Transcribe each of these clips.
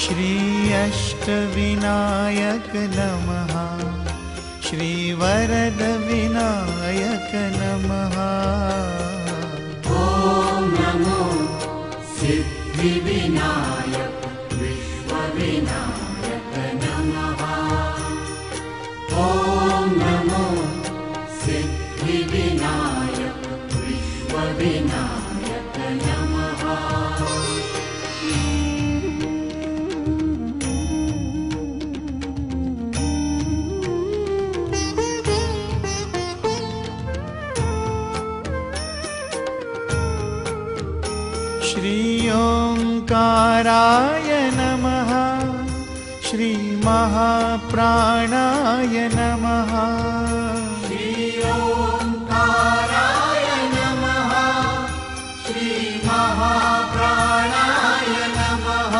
श्री अष्टविनायक नमः। श्री वरद विनायक नमः। ॐ नमो सिद्धि विनायक विश्व विनायक नमः। ॐ नमो सिद्धि विनायक विश्व विनायक नमः। श्री ओंकाराय नमः। श्री महाप्राणाय नमः। श्री ओंकाराय नमः। श्री महाप्राणाय नमः।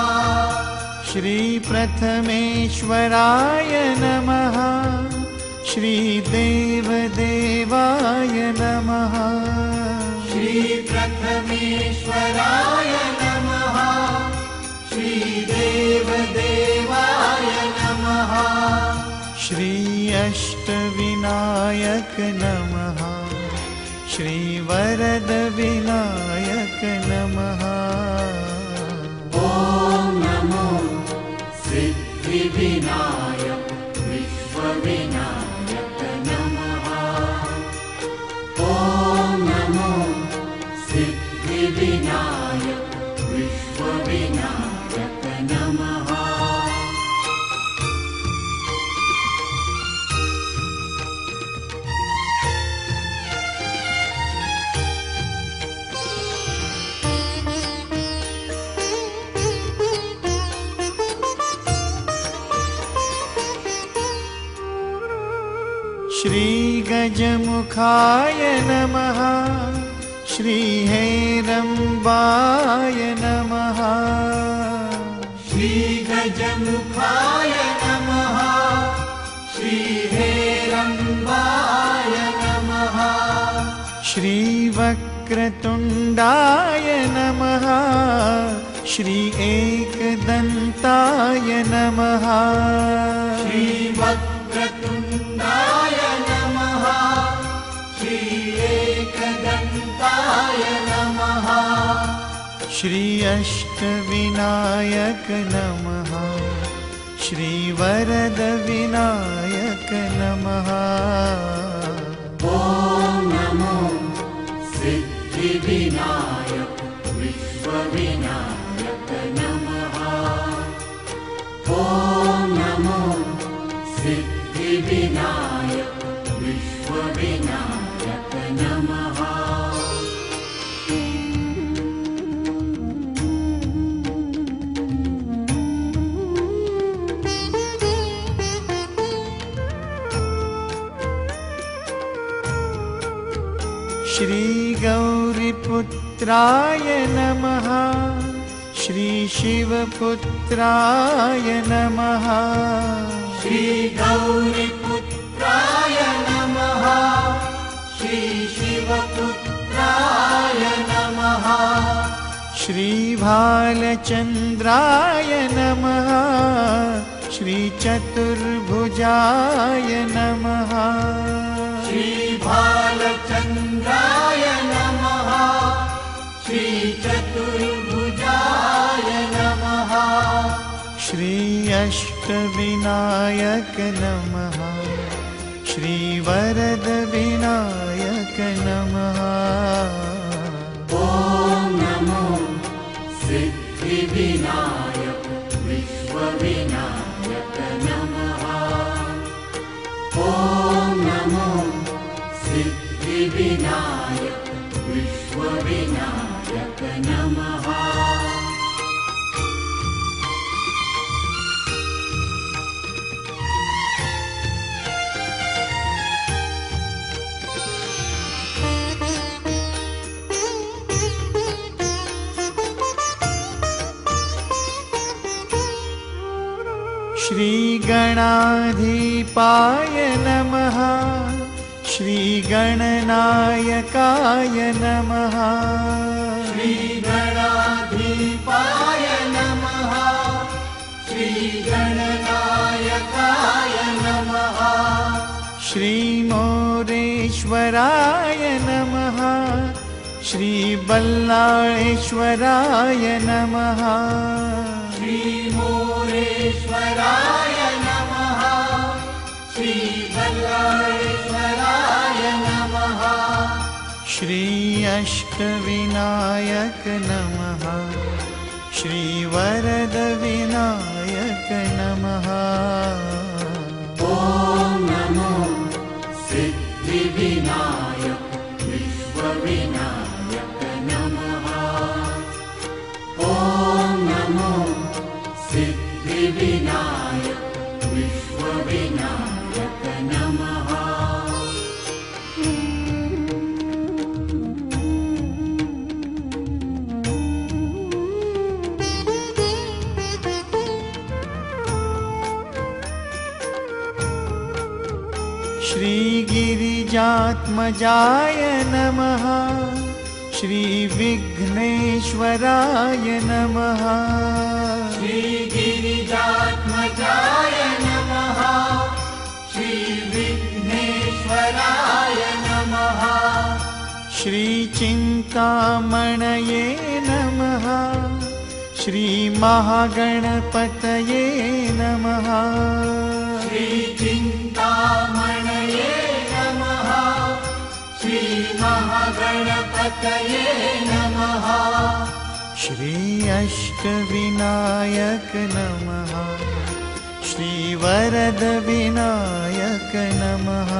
श्री प्रथमेश्वराय नमः। श्री देवदेवाय नमः। श्री प्रथमेश्वराय नमः। श्री देवदेवाय नमः। श्री अष्टविनायक नमः। श्री वरद विनायक नमः। ॐ नमो सिद्धि विनायक विश्व विनायक नमः। ॐ नमो सिद्धि विनायक विश्व विनायक नमः। श्री गजमुखाय नमः। श्री हेरम्बाय नमः। श्री गजमुखाय नमः। श्री हेरम्बाय नमः। श्री वक्रतुण्डाय नमः। श्री एकदन्ताय नमः। श्री वक्रतुण्डाय नमः। श्री एकदन्ताय नमः। श्री अष्टविनायक नमः। श्री वरद विनायक नमः। ॐ नमो सिद्धि विनायक विश्व विनायक नमः। ॐ नमो सिद्धि विनायक विश्व विनायक नमः। श्री गौरीपुत्राय नमः। श्री शिवपुत्राय नमः। श्री गौरीपुत्राय नमः। श्री शिवपुत्राय नमः। श्री भालचन्द्राय नमः। श्री चतुर्भुजाय नमः। श्री भालचन्द्राय नमः। श्री चतुर्भुजाय नमः। श्री अष्टविनायक नमः। श्री वरद विनायक नमः। ॐ नमो सिद्धि विनायक विश्व विनायक नमः। ॐ नमो सिद्धि विनायक विश्व विनायक नमः। श्री गणाधिपाय नमः। श्री गणनायकाय नमः। श्री गणाधिपाय नमः। श्रीमोरेश्वराय नमः श्रीबल्लाळेश्वराय नमः श्रीमोरेश्वराय नमः श्रीबल्लाळेश्वराय नमः श्री अष्टविनायक नमः श्रीवरदविनायक नमः ॐ नमो सिद्धिविनायक विश्वविनायक नमः ॐ नमो सिद्धिविनायक विश्वविनायक नमः श्रीगिरिजात्मजाय नमः श्रीविघ्नेश्वराय नमः श्रीगिरिजात्मजाय नमः श्रीविघ्नेश्वराय नमः श्रीचिन्तामणये नमः श्रीमहागणपतये नमः श्रीचिन्तामणये नमः श्रीमहागणपतये नमः श्री अष्टविनायक नमः श्रीवरदविनायक नमः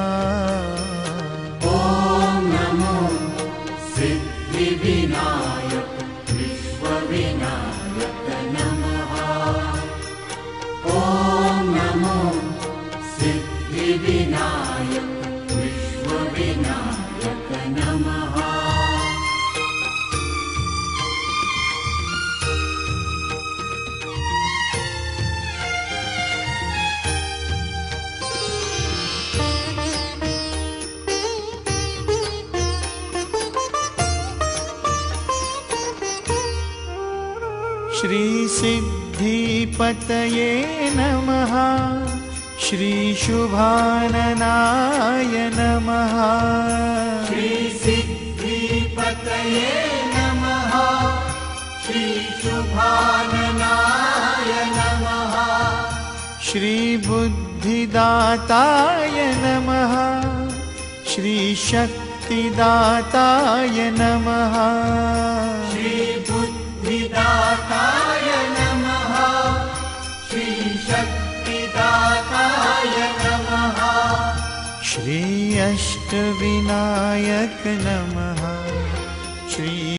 ॐ नमो सिद्धिविनायक विश्वविनायक नमः ॐ नमो सिद्धिविनायक विश्वविनायक नमः श्रीसिद्धिपतये नमः श्रीशुभाननाय नमः श्रीसिद्धिपतये नमः श्रीशुभाननाय नमः श्रीबुद्धिदाताय नमः श्रीशक्तिदाताय नमः श्रीबुद्धिदाताय नमः श्रीशक्तिदाताय नमः श्री अष्टविनायक नमः श्री